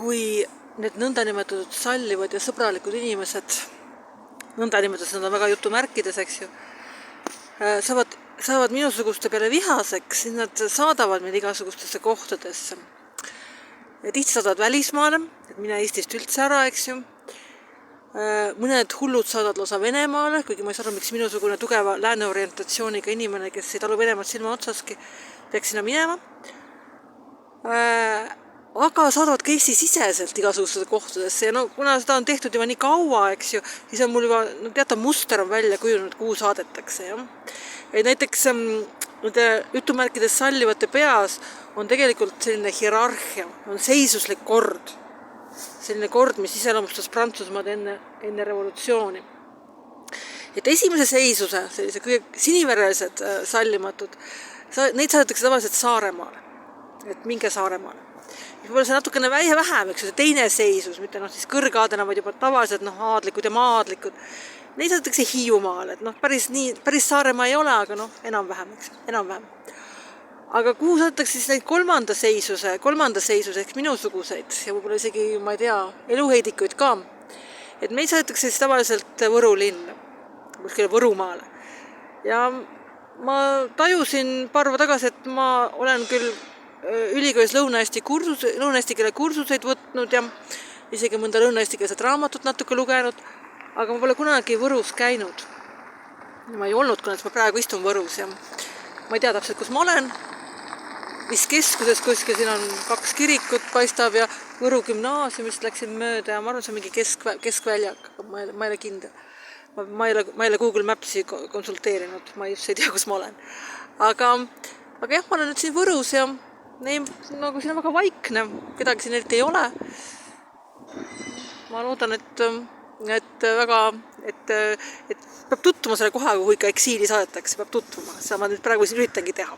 kui need nõndanimetatud sallivad ja sõbralikud inimesed, nõndanimetatud, nad on väga jutumärkides, eks ju, saavad minusuguste peale vihaseks, siis nad saadavad meid igasugustesse kohtadesse. Ja tihti saadavad välismaale, et mine Eestist üldse ära, eks ju. Mõned hullud saadavad lausa Venemaale, kuigi ma ei saa aru, miks minusugune tugeva lääneorientatsiooniga inimene, kes ei talu Venemaad silma otsaski, peaks sinna minema. Aga saadavad ka Eesti siseselt igasugustesse kohtadesse ja kuna seda on tehtud juba nii kaua, eks ju, siis on mul juba teatav muster on välja kujunenud, kuhu saadetakse. Ja? Et näiteks jutumärkides sallivate peas on tegelikult selline hierarhia, on seisuslik kord. Selline kord, mis iseloomustas Prantsusmaad enne revolutsiooni. Et esimese seisuse, sellise kõige siniverelised sallimatud, neid saadetakse tavaliselt Saaremaale. Et minge Saaremaale. Võib-olla see natukene vähem, eks see teine seisus, mitte siis kõrgaadena, vaid juba tavaliselt aadlikud ja maadlikud. Neid saadetakse Hiiumaale, et päris Saaremaa ei ole, aga enam-vähem, eks, enam-vähem. Aga kuhu saadetakse siis neid kolmanda seisuse ehk minusuguseid ja võib-olla isegi, ma ei tea, eluheidikuid ka. Et meid saadetakse siis tavaliselt Võru linna, kuskile Võrumaale. Ja ma tajusin paar päeva tagasi, et ma olen küll ülikoolis lõuna-eesti keele kursuseid võtnud ja isegi mõnda lõuna-eesti keelset raamatut natuke lugenud, aga ma pole kunagi Võrus käinud. Ma ei olnud, kuna ma praegu istun Võrus ja ma ei tea täpselt, kus ma olen. Mis keskuses kuskil siin on 2 kirikut paistab ja Võru gümnaasiumist läksin mööda ja ma arvan, see on mingi keskväljak, aga ma ei ole kindel. Ma ei ole Google Mapsi konsulteerinud, ma just ei tea, kus ma olen. Aga jah, ma olen nüüd siin Võrus ja siin on väga vaikne, kedagi siin eriti ei ole. Ma loodan, et peab tuttuma selle kohaga, kui ikka eksiili saadetakse, peab tuttuma. Seda ma nüüd praegu üritangi teha.